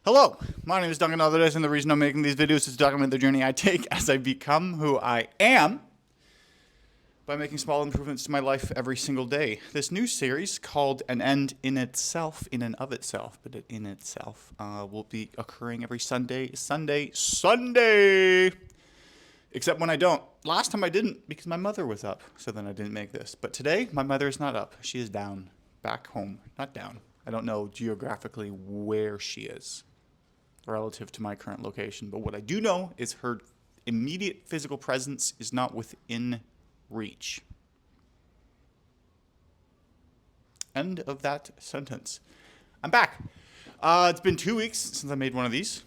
Hello, my name is Duncan Alderdice, and the reason I'm making these videos is to document the journey I take as I become who I am by making small improvements to my life every single day. This new series called An End in Itself, in and of itself, but in itself, will be occurring every Sunday. Except when I don't. Last time I didn't because my mother was up, so then I didn't make this. But today, my mother is not up. She is down, back home. Not down. I don't know geographically where she is relative to my current location. But what I do know is her immediate physical presence is not within reach. End of that sentence. I'm back. It's been 2 weeks since I made one of these.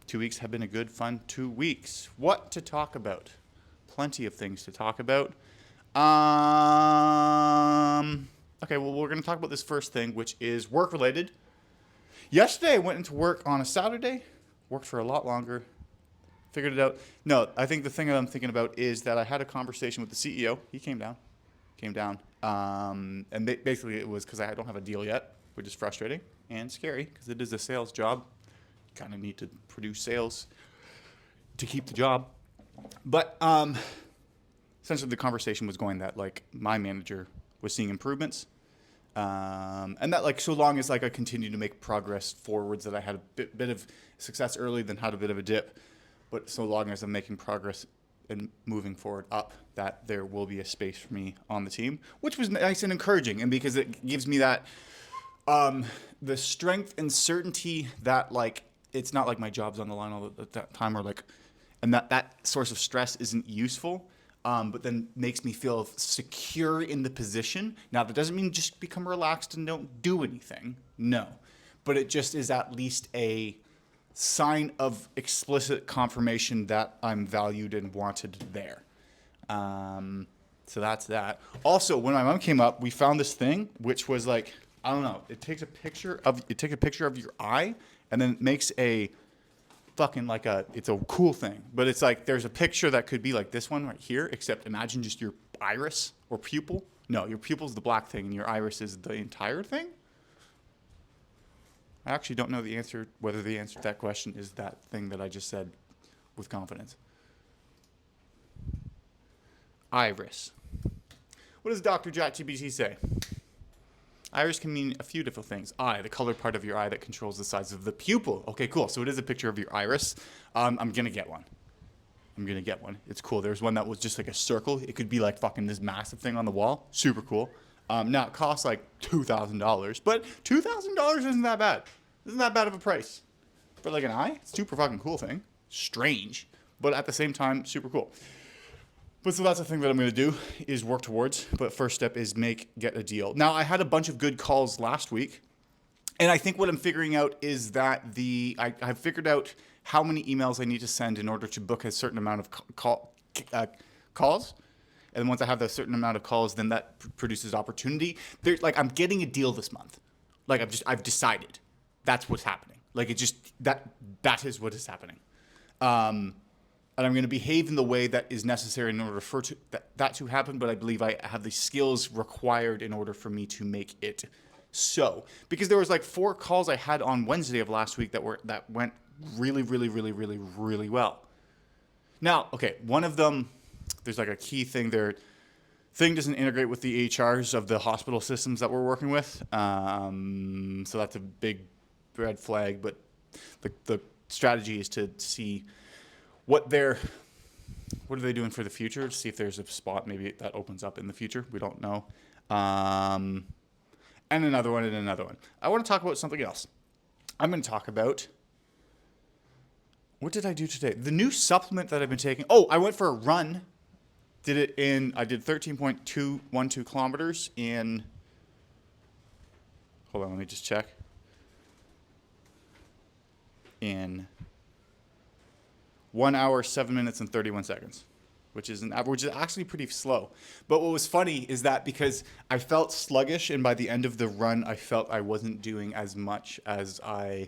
2 weeks have been a good, fun 2 weeks. What to talk about? Plenty of things to talk about. Okay, well, we're going to talk about this first thing, which is work-related. Yesterday, I went into work on a Saturday, worked for a lot longer, figured it out. No, I think the thing that I'm thinking about is that I had a conversation with the CEO. He came down. And basically it was because I don't have a deal yet, which is frustrating and scary because it is a sales job. Kind of need to produce sales to keep the job. But essentially the conversation was going that like my manager was seeing improvements. And that like so long as like I continue to make progress forwards, that I had a bit of success early, then had a bit of a dip. But so long as I'm making progress and moving forward up, that there will be a space for me on the team, which was nice and encouraging. And because it gives me that the strength and certainty that like it's not like my job's on the line all the time, or like, and that source of stress isn't useful. But then makes me feel secure in the position. Now, that doesn't mean just become relaxed and don't do anything. No. But it just is at least a sign of explicit confirmation that I'm valued and wanted there. So that's that. Also, when my mom came up, we found this thing, which was like, I don't know, it takes a picture of your eye and then it makes a fucking like it's a cool thing, but it's like there's a picture that could be like this one right here, except imagine just your iris or pupil. No, your pupil's the black thing and your iris is the entire thing. I actually don't know the answer, whether the answer to that question is that thing that I just said with confidence. Iris. What does Dr. ChatGPT say? Iris can mean a few different things. Eye, the colored part of your eye that controls the size of the pupil. Okay, cool. So it is a picture of your iris. I'm going to get one. It's cool. There's one that was just like a circle. It could be like fucking this massive thing on the wall. Super cool. Now, it costs like $2,000, but $2,000 isn't that bad. Isn't that bad of a price. For like an eye, it's a super fucking cool thing. Strange, but at the same time, super cool. But so that's the thing that I'm going to do is work towards. But first step is get a deal. Now, I had a bunch of good calls last week. And I think what I'm figuring out is that I've figured out how many emails I need to send in order to book a certain amount of calls. And once I have that certain amount of calls, then that produces opportunity. I'm getting a deal this month. Like I've decided that's what's happening. Like it just, that is what is happening. And I'm going to behave in the way that is necessary in order for that to happen, but I believe I have the skills required in order for me to make it so. Because there was like 4 calls I had on Wednesday of last week that went really, really, really, really, really well. Now, okay, one of them, there's like a key thing there. Thing doesn't integrate with the HRs of the hospital systems that we're working with. So that's a big red flag, but the strategy is to see what are they doing for the future, to see if there's a spot maybe that opens up in the future. We don't know. And another one. I want to talk about something else. I'm going to talk about, what did I do today? The new supplement that I've been taking. Oh, I went for a run. I did 13.212 kilometers in, hold on, let me just check. In 1 hour, 7 minutes, and 31 seconds, which is actually pretty slow. But what was funny is that because I felt sluggish, and by the end of the run, I felt I wasn't doing as much as I...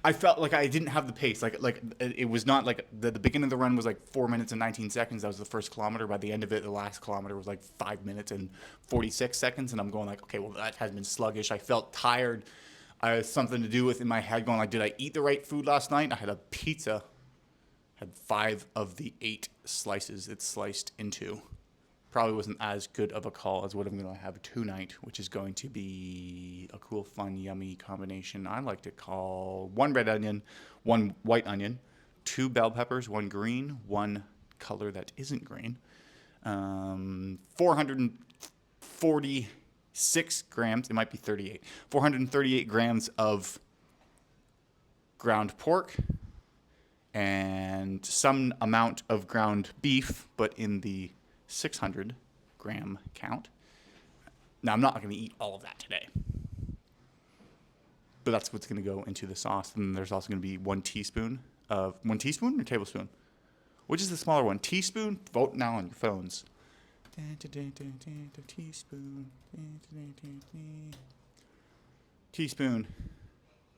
I felt like I didn't have the pace. Like it was not like the beginning of the run was like 4 minutes and 19 seconds. That was the first kilometer. By the end of it, the last kilometer was like 5 minutes and 46 seconds. And I'm going like, okay, well, that has been sluggish. I felt tired. I had something to do with in my head going like, did I eat the right food last night? I had a pizza. Had 5 of the 8 slices it's sliced into. Probably wasn't as good of a call as what I'm going to have tonight, which is going to be a cool, fun, yummy combination. I like to call 1 red onion, 1 white onion, 2 bell peppers, 1 green, 1 color that isn't green, 446 grams, it might be 38, 438 grams of ground pork, and some amount of ground beef, but in the 600 gram count. Now, I'm not going to eat all of that today, but that's what's going to go into the sauce. And there's also going to be 1 teaspoon or tablespoon? Which is the smaller one? Teaspoon? Vote now on your phones. Teaspoon.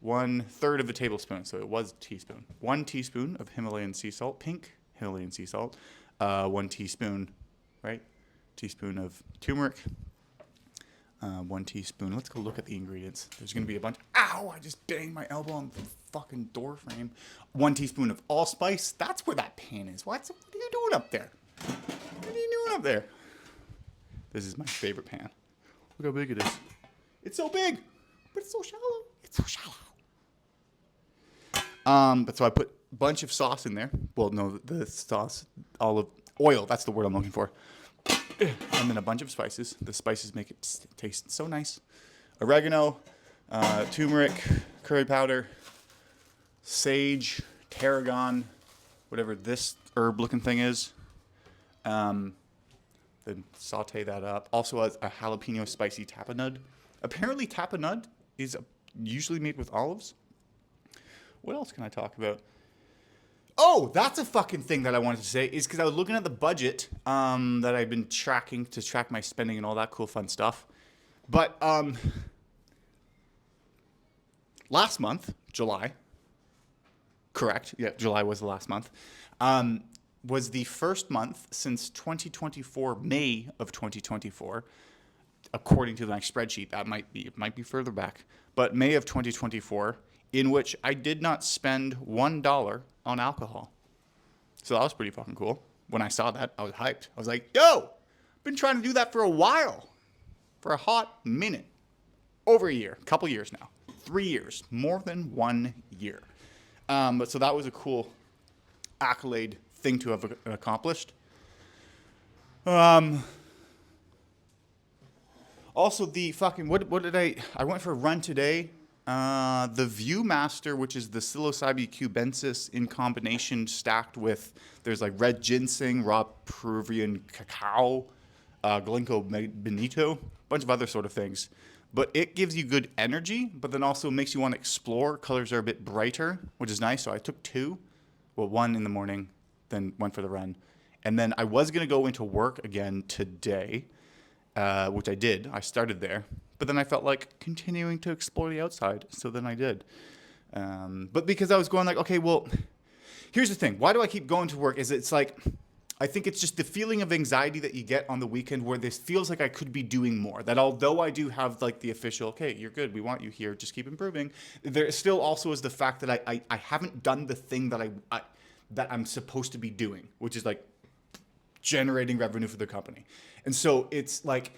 1/3 of a tablespoon. So it was a teaspoon. 1 teaspoon of Himalayan sea salt, pink Himalayan sea salt. 1 teaspoon, right? Teaspoon of turmeric. 1 teaspoon. Let's go look at the ingredients. There's going to be a bunch. Ow! I just banged my elbow on the fucking door frame. 1 teaspoon of allspice. That's where that pan is. What are you doing up there? What are you doing up there? This is my favorite pan. Look how big it is. It's so big, but it's so shallow. It's so shallow. But so I put a bunch of sauce in there. Well, no, the sauce, olive oil. That's the word I'm looking for. And then a bunch of spices. The spices make it taste so nice. Oregano, turmeric, curry powder, sage, tarragon, whatever this herb-looking thing is. Then saute that up. Also has a jalapeno spicy tapenade. Apparently tapenade is usually made with olives. What else can I talk about? Oh, that's a fucking thing that I wanted to say, is because I was looking at the budget that I've been tracking to track my spending and all that cool fun stuff. But last month, July, correct, yeah, July was the last month, was the first month since 2024, May of 2024, according to my spreadsheet. That might be further back, but May of 2024, in which I did not spend $1 on alcohol. So that was pretty fucking cool. When I saw that, I was hyped. I was like, yo, I've been trying to do that for a while. For a hot minute. Over a year. A couple years now. 3 years. More than 1 year. But so that was a cool accolade thing to have accomplished. Also, the fucking, what did I went for a run today. The Viewmaster, which is the psilocybe cubensis in combination stacked with, there's like red ginseng, raw Peruvian cacao, ginkgo bonito, a bunch of other sort of things. But it gives you good energy, but then also makes you want to explore. Colors are a bit brighter, which is nice. So I took 2, well, 1 in the morning, then went for the run. And then I was going to go into work again today, which I did. I started there. But then I felt like continuing to explore the outside, so then I did. But because I was going like, okay, well, here's the thing. Why do I keep going to work? Is it's like, I think it's just the feeling of anxiety that you get on the weekend where this feels like I could be doing more. That although I do have like the official, okay, you're good, we want you here, just keep improving. There still also is the fact that I haven't done the thing that that I'm supposed to be doing, which is like generating revenue for the company. And so it's like,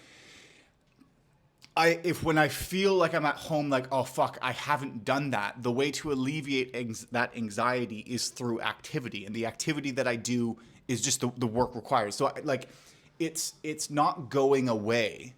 when I feel like I'm at home, like, oh, fuck, I haven't done that, the way to alleviate that anxiety is through activity. And the activity that I do is just the work required. So, like, it's not going away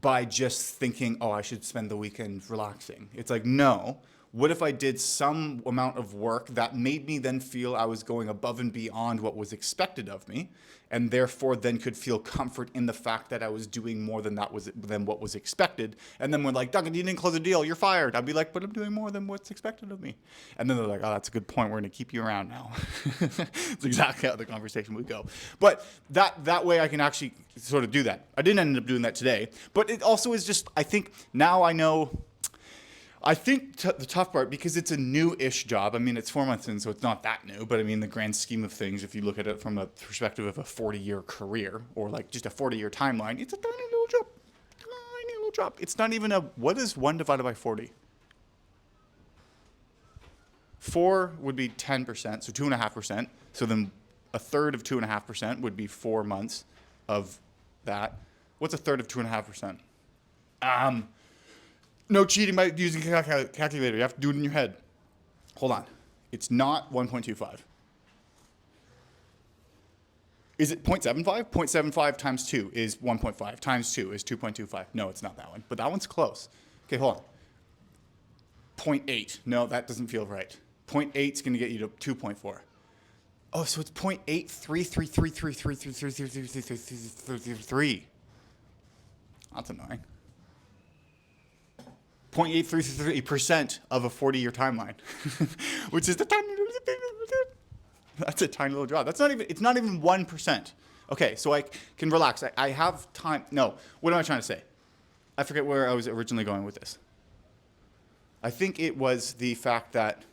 by just thinking, oh, I should spend the weekend relaxing. It's like, no. What if I did some amount of work that made me then feel I was going above and beyond what was expected of me, and therefore then could feel comfort in the fact that I was doing more than what was expected. And then when like, Duncan, you didn't close the deal, you're fired. I'd be like, but I'm doing more than what's expected of me. And then they're like, oh, that's a good point. We're going to keep you around now. It's exactly how the conversation would go. But that way I can actually sort of do that. I didn't end up doing that today, but it also is just, I think now I know. I think the tough part, because it's a new-ish job. I mean, it's 4 months in, so it's not that new. But I mean, the grand scheme of things, if you look at it from a perspective of a 40-year career or like just a 40-year timeline, it's a tiny little job. Tiny little job. It's not even a, what is 1 divided by 40? 4 would be 10%, so 2.5%. So then a third of 2.5% would be 4 months of that. What's a third of 2.5%? No cheating by using a calculator. You have to do it in your head. Hold on. It's not 1.25. Is it 0.75? 0.75 times 2 is 1.5. Times 2 is 2.25. No, it's not that one. But that one's close. Okay, hold on. 0.8. No, that doesn't feel right. 0.8 is going to get you to 2.4. Oh, so it's 0.83333333333333. That's annoying. 0.8333% of a 40-year timeline, which is the tiny little. That's a tiny little drop. That's not even. It's not even 1%. Okay, so I can relax. I have time. No, what am I trying to say? I forget where I was originally going with this. I think it was the fact that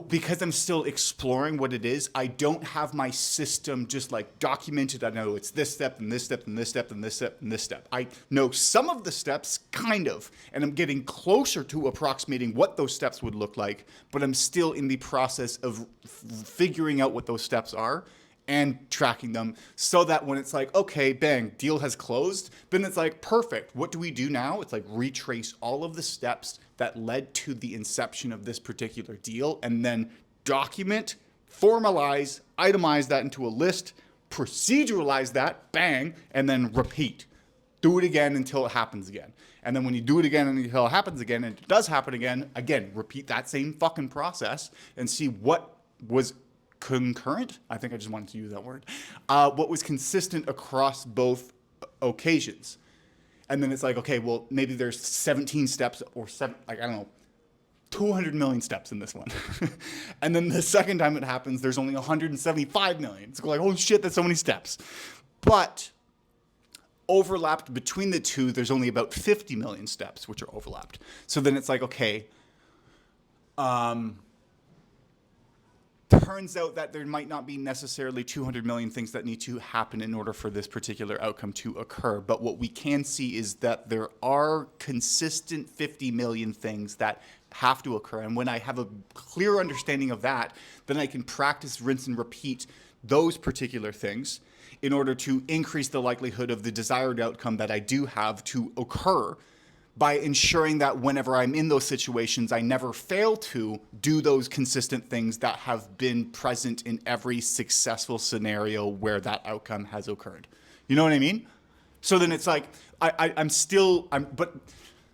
because I'm still exploring what it is, I don't have my system just like documented. I know it's this step and this step and this step and this step and this step. I know some of the steps, kind of, and I'm getting closer to approximating what those steps would look like, but I'm still in the process of figuring out what those steps are and tracking them so that when it's like, okay, bang, deal has closed, then it's like, perfect. What do we do now? It's like retrace all of the steps that led to the inception of this particular deal and then document, formalize, itemize that into a list, proceduralize that, bang, and then repeat. Do it again until it happens again. And then when you do it again until it happens again, and it does happen again, repeat that same fucking process and see what was concurrent. I think I just wanted to use that word. What was consistent across both occasions. And then it's like, okay, well, maybe there's 17 steps or I don't know, 200 million steps in this one. And then the second time it happens, there's only 175 million. It's like, oh shit, that's so many steps. But overlapped between the two, there's only about 50 million steps, which are overlapped. So then it's like, okay, turns out that there might not be necessarily 200 million things that need to happen in order for this particular outcome to occur. But what we can see is that there are consistent 50 million things that have to occur. And when I have a clear understanding of that, then I can practice, rinse, and repeat those particular things in order to increase the likelihood of the desired outcome that I do have to occur, by ensuring that whenever I'm in those situations, I never fail to do those consistent things that have been present in every successful scenario where that outcome has occurred. You know what I mean? So then it's like, but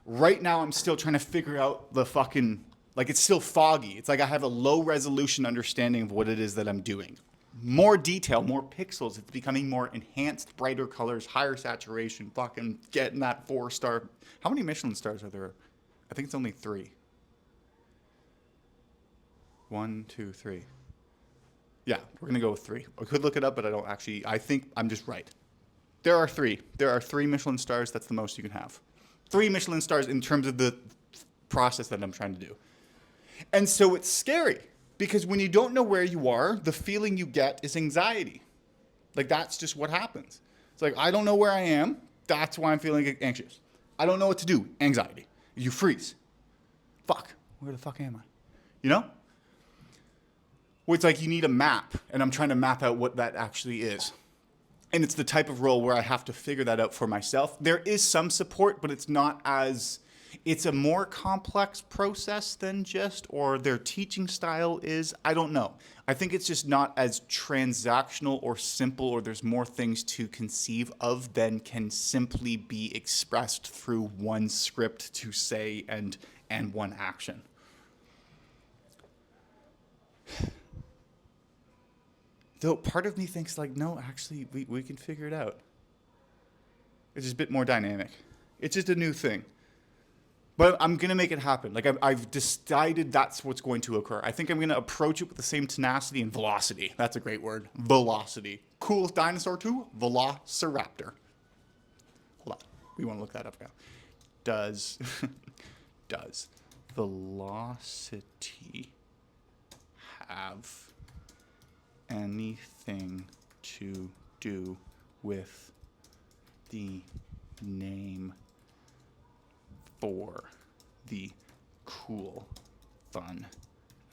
right now I'm still trying to figure out the fucking, like it's still foggy. It's like I have a low resolution understanding of what it is that I'm doing. More detail, more pixels. It's becoming more enhanced, brighter colors, higher saturation, fucking getting that 4-star. How many Michelin stars are there? I think it's only 3. 1, 2, 3. Yeah, we're going to go with 3. I could look it up, but I think I'm just right. There are 3. There are 3 Michelin stars. That's the most you can have. 3 Michelin stars in terms of the process that I'm trying to do. And so it's scary. Because when you don't know where you are, the feeling you get is anxiety. Like, that's just what happens. It's like, I don't know where I am. That's why I'm feeling anxious. I don't know what to do. Anxiety. You freeze. Fuck. Where the fuck am I? You know? Well, it's like you need a map, and I'm trying to map out what that actually is. And it's the type of role where I have to figure that out for myself. There is some support, but it's not as... It's a more complex process than or their teaching style is, I don't know. I think it's just not as transactional or simple, or there's more things to conceive of than can simply be expressed through one script to say and one action. Though part of me thinks like, no, actually, we can figure it out. It's just a bit more dynamic. It's just a new thing. But I'm going to make it happen. Like, I've decided that's what's going to occur. I think I'm going to approach it with the same tenacity and velocity. That's a great word. Velocity. Coolest dinosaur too? Velociraptor. Hold on. We want to look that up now. Does velocity have anything to do with the name for the cool, fun,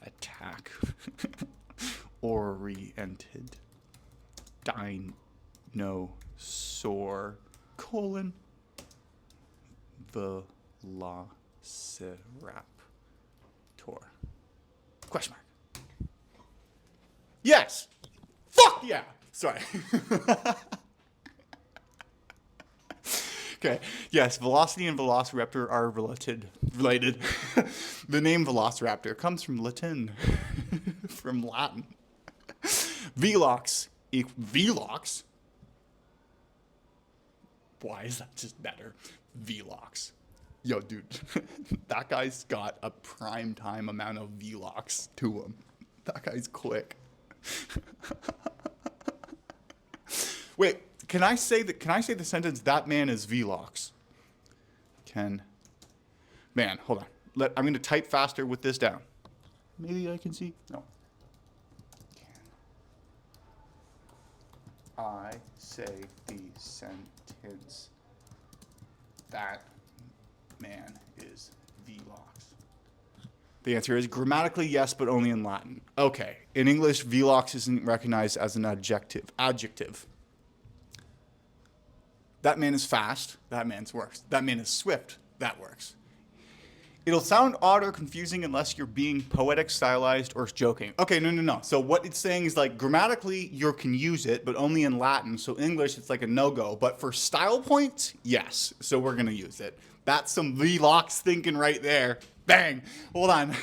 attack oriented dinosaur colon velociraptor? Question mark. Yes. Fuck yeah. Sorry. Okay. Yes, velocity and velociraptor are related. The name velociraptor comes from Latin. From Latin. Velox. Velox? Why is that just better? Velox. Yo, dude, that guy's got a prime time amount of Velox to him. That guy's quick. Wait, can I say the sentence, that man is Velox? Man, hold on. I'm going to type faster with this down. Maybe I can see. No. Can I say the sentence, that man is Velox? The answer is grammatically yes, but only in Latin. Okay. In English, Velox isn't recognized as an adjective. That man is fast. That man's works. That man is swift. That works. It'll sound odd or confusing unless you're being poetic, stylized, or joking. Okay, no. So what it's saying is, like, grammatically, you can use it, but only in Latin. So English, it's like a no-go. But for style points, yes. So we're going to use it. That's some Velox thinking right there. Bang. Hold on.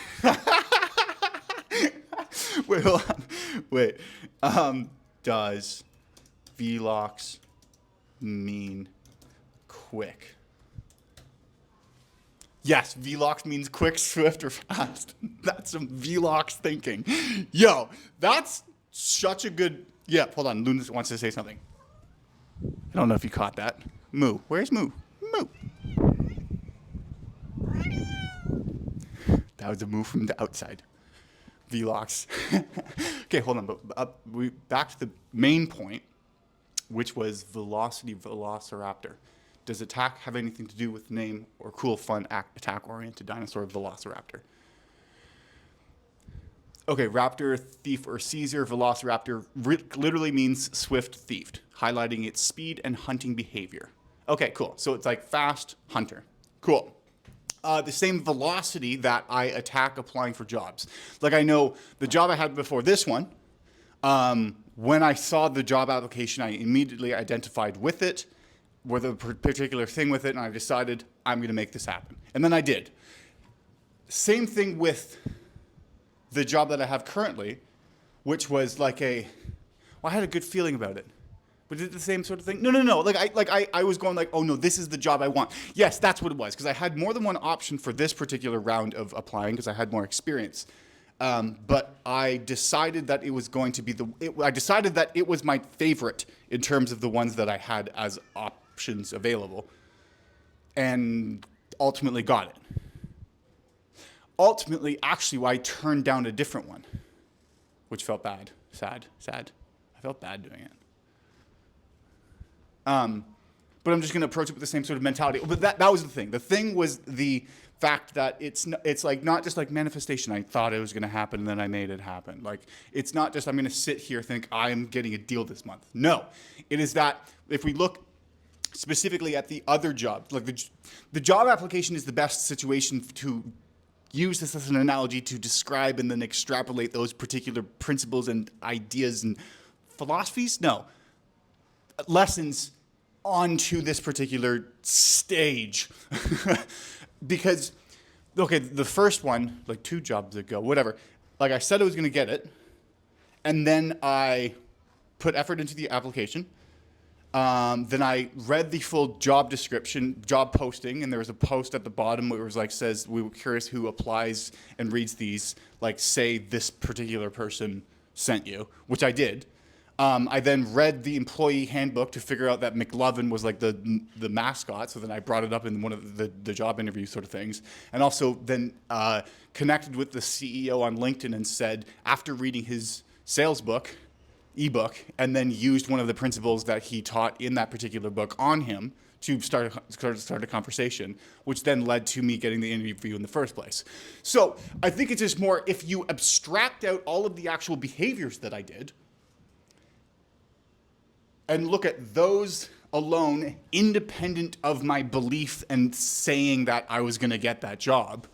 Wait, hold on. Wait. Does Velox mean quick? Yes, Velox means quick, swift, or fast. That's some Velox thinking. Yo, that's such a good... Yeah, hold on. Luna wants to say something. I don't know if you caught that. Moo. Where's Moo? Moo. That was a moo from the outside. Velox. Okay, hold on. But back to the main point, which was velocity velociraptor. Does attack have anything to do with the name or cool, fun, attack-oriented dinosaur velociraptor? Okay, raptor, thief, or seizer. Velociraptor literally means swift thief, highlighting its speed and hunting behavior. Okay, cool. So it's like fast hunter. Cool. The same velocity that I attack applying for jobs. Like, I know the job I had before this one, when I saw the job application, I immediately identified with it, with a particular thing with it, and I decided I'm going to make this happen. And then I did. Same thing with the job that I have currently, which was like I had a good feeling about it. But is it the same sort of thing? No. I was going like, oh no, this is the job I want. Yes, that's what it was, because I had more than one option for this particular round of applying because I had more experience. But I decided that it was going to be I decided that it was my favorite in terms of the ones that I had as options available, and ultimately got it. Ultimately, actually, I turned down a different one, which felt bad, sad. I felt bad doing it. But I'm just going to approach it with the same sort of mentality. But that was the thing. The thing was the fact that it's like not just like manifestation. I thought it was going to happen, and then I made it happen. Like, it's not just I'm going to sit here think I'm getting a deal this month. No, it is that if we look specifically at the other job, like the job application is the best situation to use this as an analogy to describe and then extrapolate those particular principles and ideas and philosophies. No. Lessons onto this particular stage. Because, okay, the first one, like 2 jobs ago, whatever, like I said I was going to get it, and then I put effort into the application. Then I read the full job description, job posting, and there was a post at the bottom where it was like, says, we were curious who applies and reads these, like, say this particular person sent you, which I did. I then read the employee handbook to figure out that McLovin was like the mascot. So then I brought it up in one of the job interview sort of things. And also then connected with the CEO on LinkedIn and said, after reading his sales book, ebook, and then used one of the principles that he taught in that particular book on him to start a conversation, which then led to me getting the interview in the first place. So I think it's just more, if you abstract out all of the actual behaviors that I did and look at those alone, independent of my belief and saying that I was going to get that job,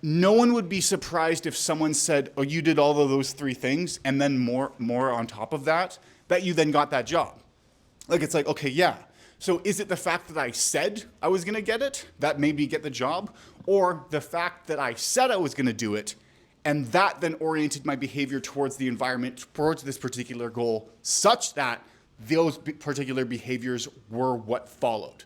no one would be surprised if someone said, oh, you did all of those three things, and then more on top of that you then got that job. Like, it's like, okay, yeah. So is it the fact that I said I was going to get it that made me get the job? Or the fact that I said I was going to do it, and that then oriented my behavior towards the environment, towards this particular goal, such that those particular behaviors were what followed?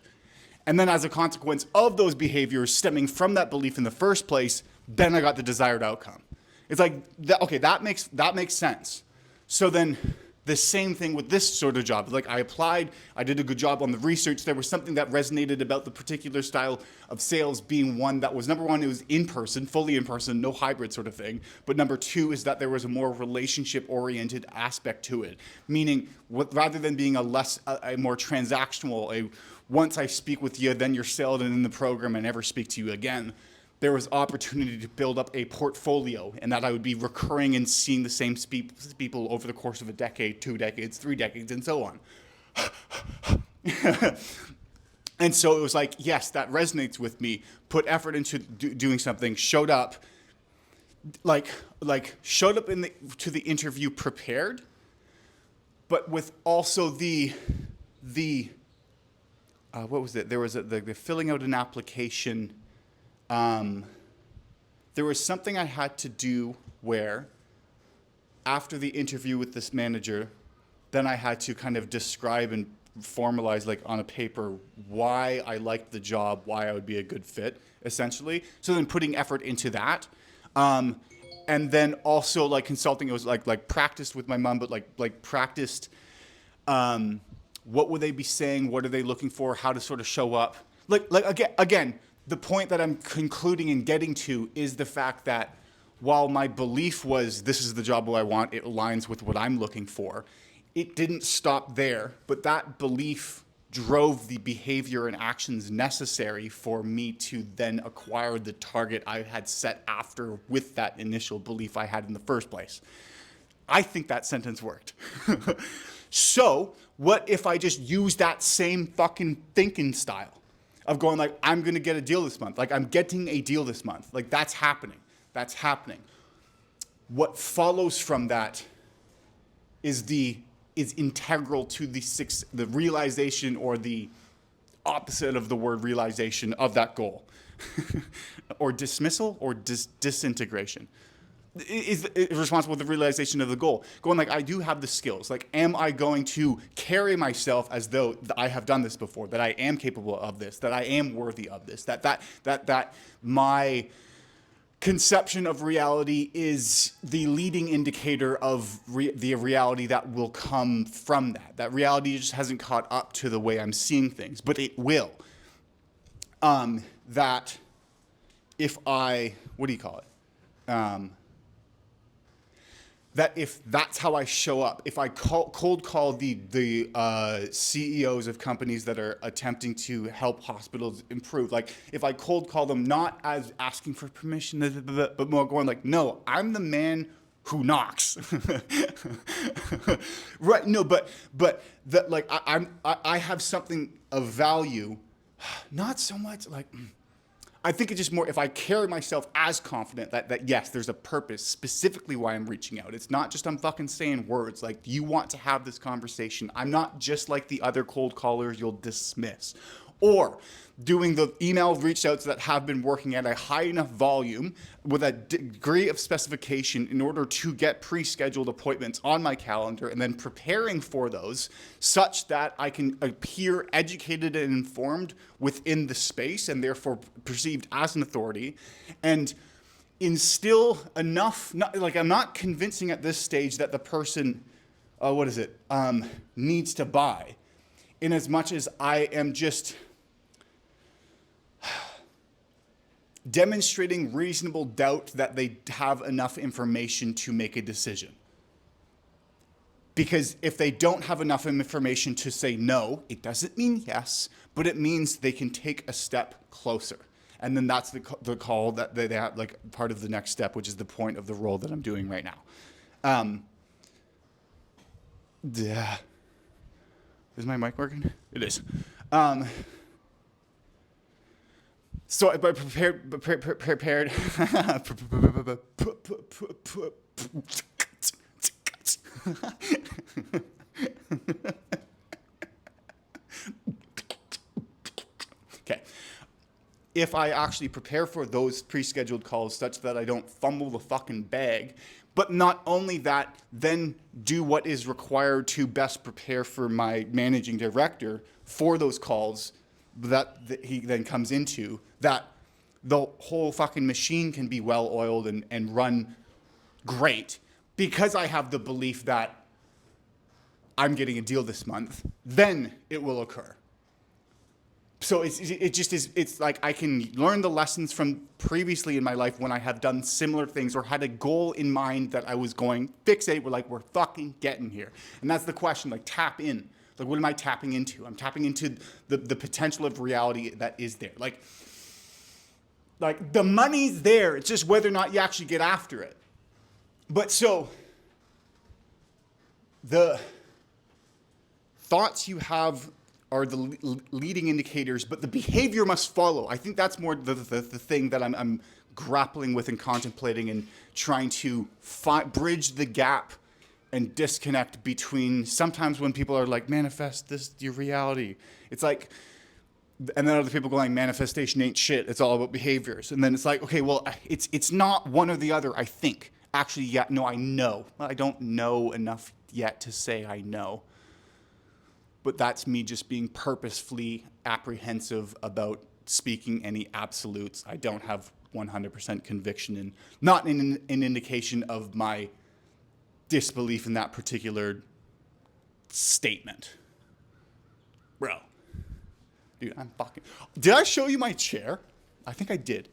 And then as a consequence of those behaviors stemming from that belief in the first place, then I got the desired outcome. It's like, okay, that makes sense. So then the same thing with this sort of job. Like, I applied, I did a good job on the research. There was something that resonated about the particular style of sales being one that was, number one, it was in person, fully in person, no hybrid sort of thing. But number two is that there was a more relationship-oriented aspect to it. Meaning, rather than being a more transactional, once I speak with you, then you're sailed in the program and never speak to you again, there was opportunity to build up a portfolio, and that I would be recurring and seeing the same people over the course of a decade, 2 decades, 3 decades, and so on. And so it was like, yes, that resonates with me. Put effort into doing something, showed up, showed up to the interview prepared, but with also the what was it? There was the filling out an application. There was something I had to do where, after the interview with this manager, then I had to kind of describe and formalize, like on a paper, why I liked the job, why I would be a good fit, essentially. So then putting effort into that. And then also like consulting, it was like practiced with my mom, but like practiced, what would they be saying? What are they looking for? How to sort of show up? Like again, the point that I'm concluding and getting to is the fact that while my belief was this is the job I want, it aligns with what I'm looking for, it didn't stop there, but that belief drove the behavior and actions necessary for me to then acquire the target I had set after with that initial belief I had in the first place. I think that sentence worked. So what if I just use that same fucking thinking style of going like, I'm going to get a deal this month. Like, I'm getting a deal this month. Like, that's happening. That's happening. What follows from that is integral to the realization, or the opposite of the word realization, of that goal. Or dismissal, or disintegration. Is responsible for the realization of the goal. Going like, I do have the skills. Like, am I going to carry myself as though I have done this before, that I am capable of this, that I am worthy of this, that my conception of reality is the leading indicator of the reality that will come from that. That reality just hasn't caught up to the way I'm seeing things, but it will. That if I, what do you call it? That if that's how I show up, if I cold call the CEOs of companies that are attempting to help hospitals improve, like if I cold call them not as asking for permission, but more going like, no, I'm the man who knocks. Right? No, but that, like, I have something of value, not so much like. I think it's just more if I carry myself as confident that yes, there's a purpose specifically why I'm reaching out. It's not just I'm fucking saying words. Like, you want to have this conversation. I'm not just like the other cold callers you'll dismiss. Or doing the email reach outs that have been working at a high enough volume with a degree of specification in order to get pre-scheduled appointments on my calendar, and then preparing for those such that I can appear educated and informed within the space and therefore perceived as an authority, and instill enough, I'm not convincing at this stage that the person needs to buy, in as much as I am just demonstrating reasonable doubt that they have enough information to make a decision. Because if they don't have enough information to say no, it doesn't mean yes, but it means they can take a step closer. And then that's the call that they have, like part of the next step, which is the point of the role that I'm doing right now. Yeah. Is my mic working? It is. So I prepared. Okay. If I actually prepare for those pre-scheduled calls such that I don't fumble the fucking bag, but not only that, then do what is required to best prepare for my managing director for those calls that he then comes into, that the whole fucking machine can be well oiled and run great, because I have the belief that I'm getting a deal this month, then it will occur. So it's like I can learn the lessons from previously in my life when I have done similar things or had a goal in mind that I was going fixate. We're fucking getting here. And that's the question, like tap in. Like, what am I tapping into? I'm tapping into the potential of reality that is there. Like the money's there. It's just whether or not you actually get after it. But so the thoughts you have are the leading indicators, but the behavior must follow. I think that's more the thing that I'm grappling with and contemplating and trying to bridge the gap and disconnect between sometimes when people are like, manifest this, your reality. It's like, and then other people going, manifestation ain't shit. It's all about behaviors. And then it's like, okay, well, it's not one or the other, I think. Actually, yeah, no, I know. I don't know enough yet to say I know. But that's me just being purposefully apprehensive about speaking any absolutes. I don't have 100% conviction in, not in an indication of my disbelief in that particular statement. Bro. Dude, I'm fucking... Did I show you my chair? I think I did.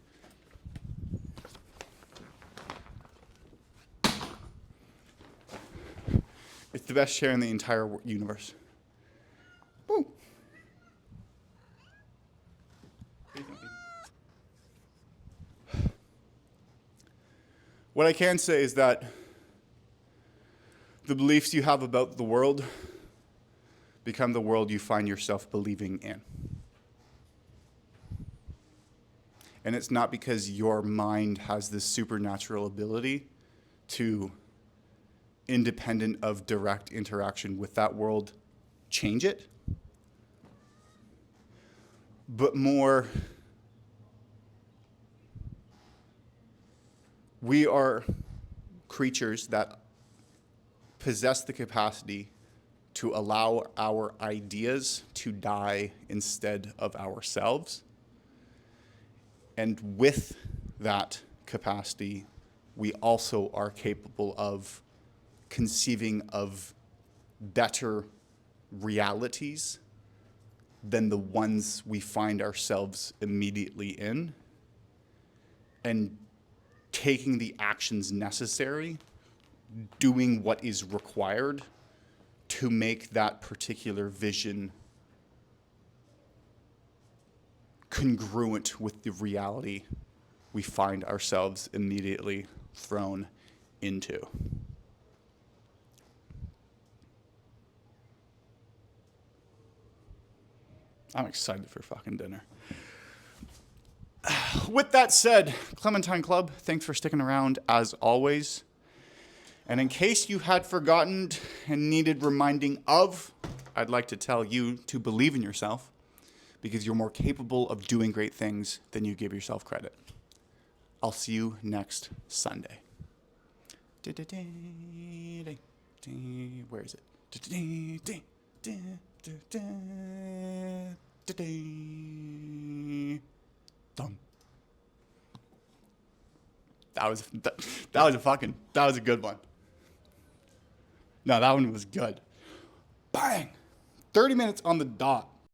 It's the best chair in the entire universe. Woo. What I can say is that the beliefs you have about the world become the world you find yourself believing in. And it's not because your mind has this supernatural ability to, independent of direct interaction with that world, change it, but more, we are creatures that possess the capacity to allow our ideas to die instead of ourselves. And with that capacity, we also are capable of conceiving of better realities than the ones we find ourselves immediately in, and taking the actions necessary, doing what is required to make that particular vision congruent with the reality we find ourselves immediately thrown into. I'm excited for fucking dinner. With that said, Clementine Club, thanks for sticking around as always. And in case you had forgotten and needed reminding of, I'd like to tell you to believe in yourself, because you're more capable of doing great things than you give yourself credit. I'll see you next Sunday. Where is it? Done. That was a good one. No, that one was good. Bang! 30 minutes on the dot.